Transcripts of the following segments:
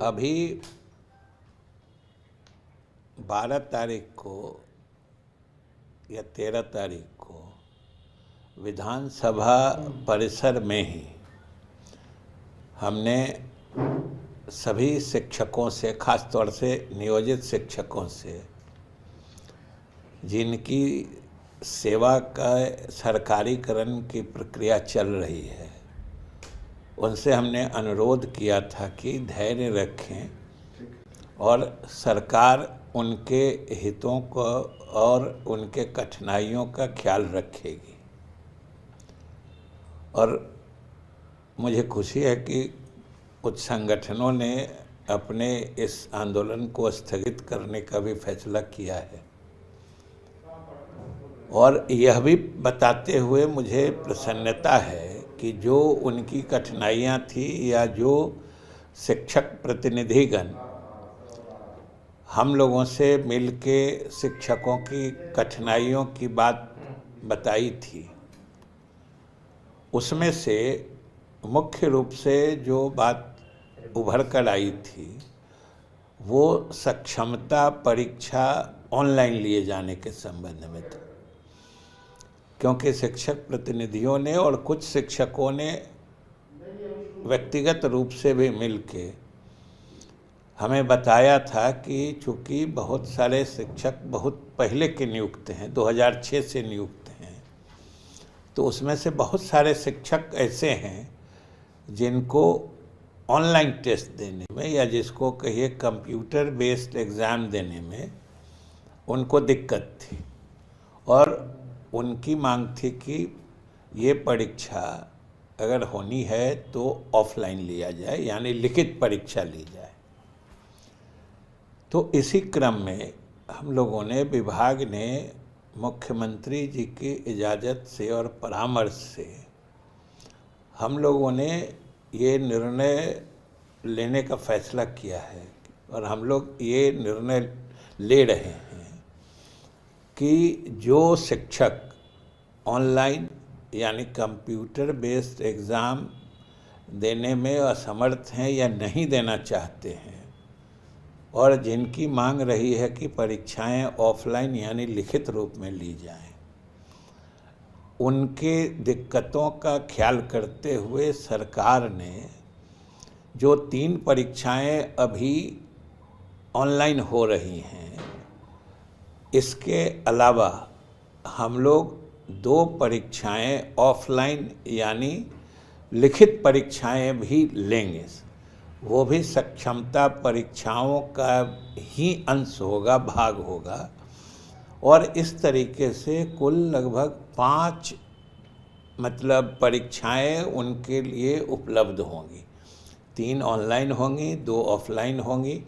अभी 12 तारीख को या 13 तारीख को विधानसभा परिसर में ही हमने सभी शिक्षकों से, खास तौर से नियोजित शिक्षकों से, जिनकी सेवा का सरकारीकरण की प्रक्रिया चल रही है, उनसे हमने अनुरोध किया था कि धैर्य रखें और सरकार उनके हितों को और उनके कठिनाइयों का ख्याल रखेगी। और मुझे खुशी है कि कुछ संगठनों ने अपने इस आंदोलन को स्थगित करने का भी फैसला किया है। और यह भी बताते हुए मुझे प्रसन्नता है कि जो उनकी कठिनाइयाँ थी या जो शिक्षक प्रतिनिधिगण हम लोगों से मिलके शिक्षकों की कठिनाइयों की बात बताई थी, उसमें से मुख्य रूप से जो बात उभर कर आई थी वो सक्षमता परीक्षा ऑनलाइन लिए जाने के संबंध में था। क्योंकि शिक्षक प्रतिनिधियों ने और कुछ शिक्षकों ने व्यक्तिगत रूप से भी मिलके हमें बताया था कि चूँकि बहुत सारे शिक्षक बहुत पहले के नियुक्त हैं, 2006 से नियुक्त हैं, तो उसमें से बहुत सारे शिक्षक ऐसे हैं जिनको ऑनलाइन टेस्ट देने में या जिसको कहिए कंप्यूटर बेस्ड एग्ज़ाम देने में उनको दिक्कत थी। और उनकी मांग थी कि ये परीक्षा अगर होनी है तो ऑफलाइन लिया जाए, यानी लिखित परीक्षा ली जाए। तो इसी क्रम में हम लोगों ने, विभाग ने मुख्यमंत्री जी की इजाज़त से और परामर्श से हम लोगों ने ये निर्णय लेने का फैसला किया है और हम लोग ये निर्णय ले रहे हैं कि जो शिक्षक ऑनलाइन यानी कंप्यूटर बेस्ड एग्ज़ाम देने में असमर्थ हैं या नहीं देना चाहते हैं और जिनकी मांग रही है कि परीक्षाएं ऑफलाइन यानी लिखित रूप में ली जाएं, उनके दिक्कतों का ख्याल करते हुए सरकार ने जो 3 परीक्षाएं अभी ऑनलाइन हो रही हैं, इसके अलावा हम लोग 2 परीक्षाएं ऑफलाइन यानी लिखित परीक्षाएं भी लेंगे। वो भी सक्षमता परीक्षाओं का ही अंश होगा, भाग होगा। और इस तरीके से कुल लगभग 5 परीक्षाएं उनके लिए उपलब्ध होंगी। 3 ऑनलाइन होंगी, 2 ऑफलाइन होंगी।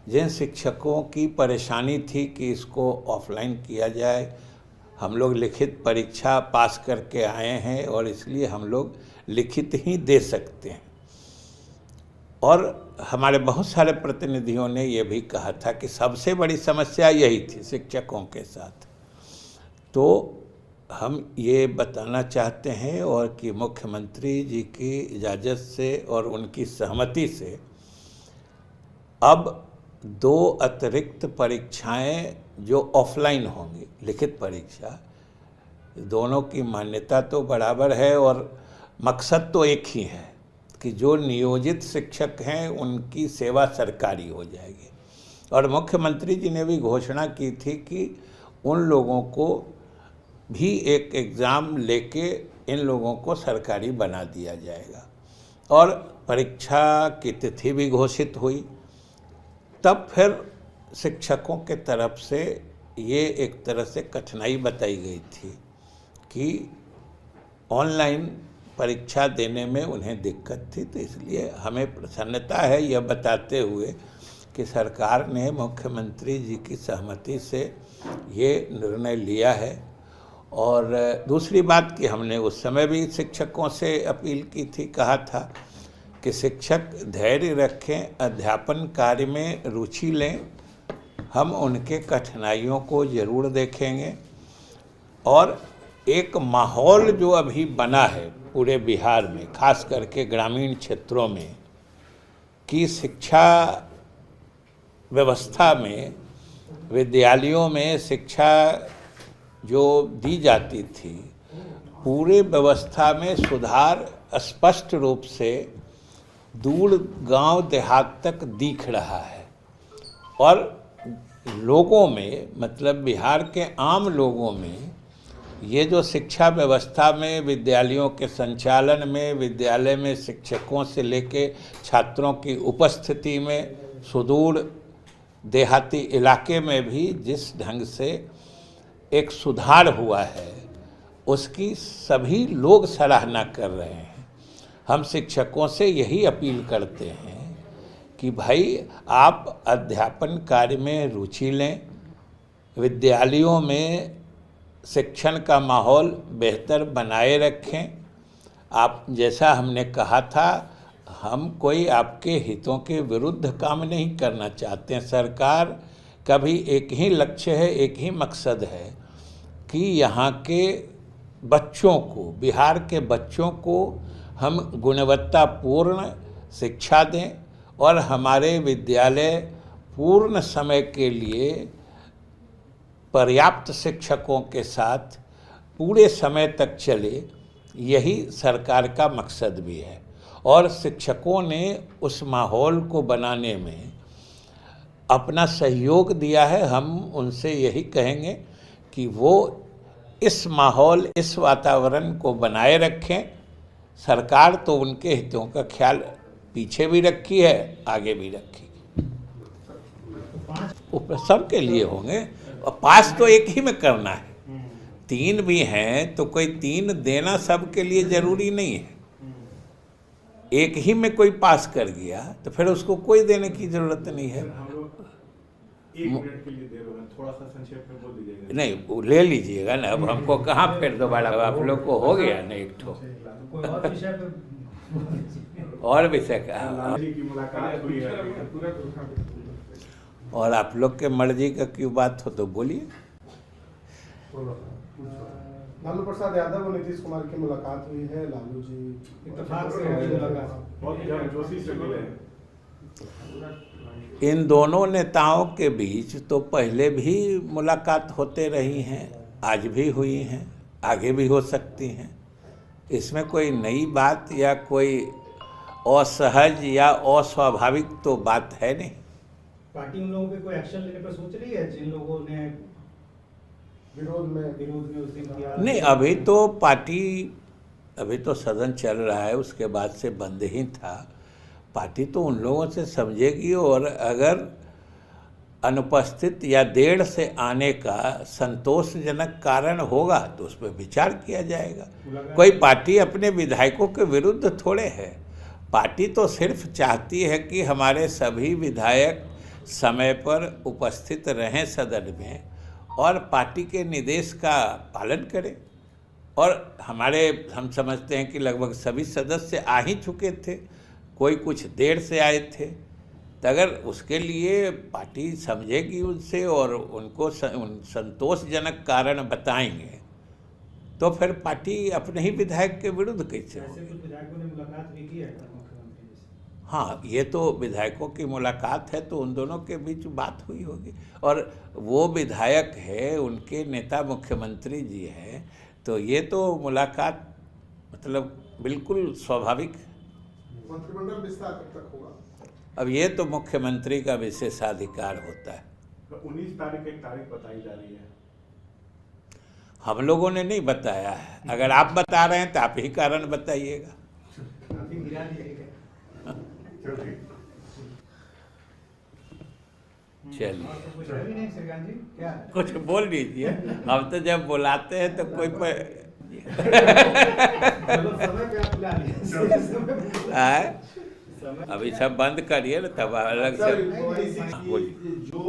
जिन शिक्षकों की परेशानी थी कि इसको ऑफलाइन किया जाए, हम लोग लिखित परीक्षा पास करके आए हैं और इसलिए हम लोग लिखित ही दे सकते हैं। और हमारे बहुत सारे प्रतिनिधियों ने ये भी कहा था कि सबसे बड़ी समस्या यही थी शिक्षकों के साथ। तो हम ये बताना चाहते हैं और कि मुख्यमंत्री जी की इजाज़त से और उनकी सहमति से अब 2 अतिरिक्त परीक्षाएं जो ऑफलाइन होंगी, लिखित परीक्षा, दोनों की मान्यता तो बराबर है और मकसद तो एक ही है कि जो नियोजित शिक्षक हैं उनकी सेवा सरकारी हो जाएगी। और मुख्यमंत्री जी ने भी घोषणा की थी कि उन लोगों को भी एक एग्ज़ाम लेके इन लोगों को सरकारी बना दिया जाएगा। और परीक्षा की तिथि भी घोषित हुई। तब फिर शिक्षकों के तरफ से ये एक तरह से कठिनाई बताई गई थी कि ऑनलाइन परीक्षा देने में उन्हें दिक्कत थी। तो इसलिए हमें प्रसन्नता है यह बताते हुए कि सरकार ने मुख्यमंत्री जी की सहमति से ये निर्णय लिया है। और दूसरी बात कि हमने उस समय भी शिक्षकों से अपील की थी, कहा था कि शिक्षक धैर्य रखें, अध्यापन कार्य में रुचि लें, हम उनके कठिनाइयों को ज़रूर देखेंगे। और एक माहौल जो अभी बना है पूरे बिहार में, खास करके ग्रामीण क्षेत्रों में, कि शिक्षा व्यवस्था में, विद्यालयों में शिक्षा जो दी जाती थी, पूरे व्यवस्था में सुधार स्पष्ट रूप से दूर गांव देहात तक दिख रहा है। और लोगों में, मतलब बिहार के आम लोगों में, ये जो शिक्षा व्यवस्था में, विद्यालयों के संचालन में, विद्यालय में शिक्षकों से लेके छात्रों की उपस्थिति में, सुदूर देहाती इलाके में भी जिस ढंग से एक सुधार हुआ है, उसकी सभी लोग सराहना कर रहे हैं। हम शिक्षकों से यही अपील करते हैं कि भाई आप अध्यापन कार्य में रुचि लें, विद्यालयों में शिक्षण का माहौल बेहतर बनाए रखें। आप, जैसा हमने कहा था, हम कोई आपके हितों के विरुद्ध काम नहीं करना चाहते हैं। सरकार का भी एक ही लक्ष्य है, एक ही मकसद है कि यहाँ के बच्चों को, बिहार के बच्चों को हम गुणवत्तापूर्ण शिक्षा दें और हमारे विद्यालय पूर्ण समय के लिए पर्याप्त शिक्षकों के साथ पूरे समय तक चले, यही सरकार का मकसद भी है। और शिक्षकों ने उस माहौल को बनाने में अपना सहयोग दिया है। हम उनसे यही कहेंगे कि वो इस माहौल, इस वातावरण को बनाए रखें। सरकार तो उनके हितों का ख्याल पीछे भी रखी है, आगे भी रखेगी। सबके लिए होंगे, और पास तो एक ही में करना है। 3 भी हैं तो कोई 3 देना सबके लिए जरूरी नहीं है। एक ही में कोई पास कर गया तो फिर उसको कोई देने की जरूरत नहीं है। एक मिनट के लिए दे रहे हैं, थोड़ा सा संक्षेप में बोल दीजिएगा। नहीं, वो ले लीजिएगा ना, अब हमको कहाँ फिर दोबारा, आप लोग को हो गया ना एक ठो और विषय का, की मुलाकात हुई है, और आप लोग के मर्जी का क्यों बात हो तो बोलिए। लालू प्रसाद यादव और नीतीश कुमार की मुलाकात हुई है। लालू जी इत्तेफाक से बहुत गर्मजोशी से मिले। इन दोनों नेताओं के बीच तो पहले भी मुलाकात होते रही हैं, आज भी हुई हैं, आगे भी हो सकती हैं। इसमें कोई नई बात या कोई असहज या अस्वाभाविक तो बात है नहीं। पार्टी उन लोगों पे कोई एक्शन लेने पर सोच रही है जिन लोगों ने विरोध में उस दिन किया? नहीं, अभी तो पार्टी, अभी तो सदन चल रहा है, उसके बाद से बंद ही था। पार्टी तो उन लोगों से समझेगी, और अगर अनुपस्थित या देर से आने का संतोषजनक कारण होगा तो उस पर विचार किया जाएगा। कोई पार्टी अपने विधायकों के विरुद्ध थोड़े है। पार्टी तो सिर्फ चाहती है कि हमारे सभी विधायक समय पर उपस्थित रहें सदन में और पार्टी के निर्देश का पालन करें। और हम समझते हैं कि लगभग सभी सदस्य आ ही चुके थे, कोई कुछ देर से आए थे। तो अगर उसके लिए पार्टी समझेगी उनसे और उनको संतोषजनक कारण बताएंगे तो फिर पार्टी अपने ही विधायक के विरुद्ध कैसे होगी। कुछ विधायकों ने मुलाकात भी की है मुख्यमंत्री से। हाँ, ये तो विधायकों की मुलाकात है, तो उन दोनों के बीच बात हुई होगी। और वो विधायक है, उनके नेता मुख्यमंत्री जी हैं, तो ये तो मुलाकात मतलब बिल्कुल स्वाभाविक है। मंत्रिमंडल विस्तार कब तक होगा? अब ये तो मुख्यमंत्री का विशेषाधिकार होता है। 19 तारीख एक तारीख बताई जा रही है। हम लोगों ने नहीं बताया है। अगर आप बता रहे हैं तो आप ही कारण बताइएगा। चलिए, कुछ बोल लीजिए। हम तो जब बुलाते हैं तो कोई अभी सब बंद करिए ना, तब अलग से जो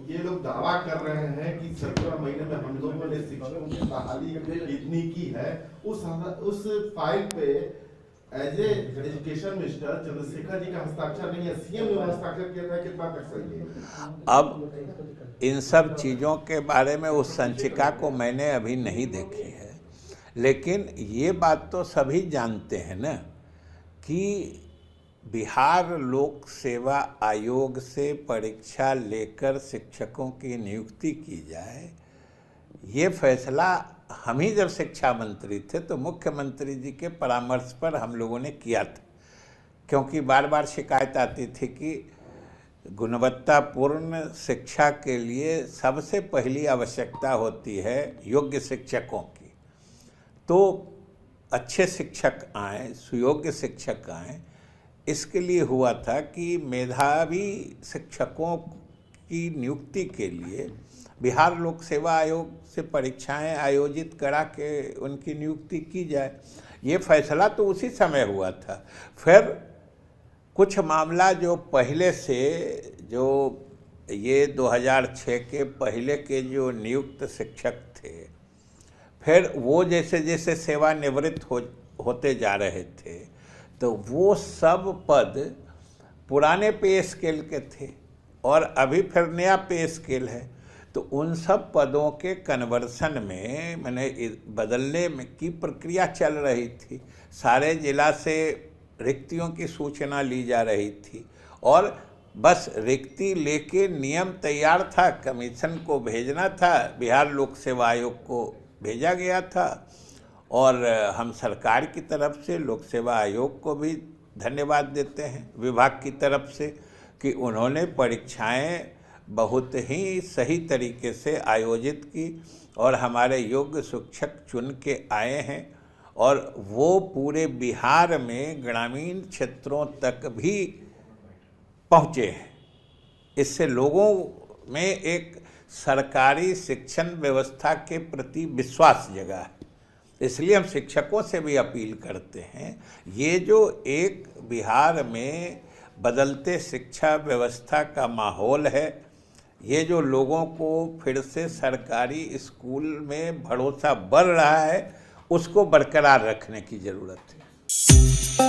ये लोग दावा कर रहे हैं कि 17 महीने में हम लोगों ने शिक्षकों की बहाली इतनी की है, उस फाइल पे as a education minister Chandrashekhar ji का हस्ताक्षर नहीं है, सीएम ने हस्ताक्षर किया था। कितना तक सही है? अब इन सब चीज़ों के बारे में उस संचिका को मैंने अभी नहीं देखी है, लेकिन ये बात तो सभी जानते हैं ना कि बिहार लोक सेवा आयोग से परीक्षा लेकर शिक्षकों की नियुक्ति की जाए, ये फैसला हम ही जब शिक्षा मंत्री थे तो मुख्यमंत्री जी के परामर्श पर हम लोगों ने किया था, क्योंकि बार बार शिकायत आती थी कि गुणवत्तापूर्ण शिक्षा के लिए सबसे पहली आवश्यकता होती है योग्य शिक्षकों की। तो अच्छे शिक्षक आएँ, सुयोग्य शिक्षक आएँ, इसके लिए हुआ था कि मेधावी शिक्षकों की नियुक्ति के लिए बिहार लोक सेवा आयोग से परीक्षाएं आयोजित करा के उनकी नियुक्ति की जाए। ये फैसला तो उसी समय हुआ था। फिर कुछ मामला जो पहले से, जो ये 2006 के पहले के जो नियुक्त शिक्षक थे, फिर वो जैसे जैसे सेवानिवृत्त होते जा रहे थे तो वो सब पद पुराने पे स्केल के थे और अभी फिर नया पे स्केल है। तो उन सब पदों के कन्वर्सन में मैंने बदलने में की प्रक्रिया चल रही थी। सारे जिला से रिक्तियों की सूचना ली जा रही थी और बस रिक्ति लेके नियम तैयार था, कमीशन को भेजना था, बिहार लोक सेवा आयोग को भेजा गया था। और हम सरकार की तरफ से लोक सेवा आयोग को भी धन्यवाद देते हैं, विभाग की तरफ से, कि उन्होंने परीक्षाएं बहुत ही सही तरीके से आयोजित की और हमारे योग्य शिक्षक चुन के आए हैं और वो पूरे बिहार में ग्रामीण क्षेत्रों तक भी पहुँचे हैं। इससे लोगों में एक सरकारी शिक्षण व्यवस्था के प्रति विश्वास जगा है। इसलिए हम शिक्षकों से भी अपील करते हैं, ये जो एक बिहार में बदलते शिक्षा व्यवस्था का माहौल है, ये जो लोगों को फिर से सरकारी स्कूल में भरोसा बढ़ रहा है, उसको बरकरार रखने की ज़रूरत है।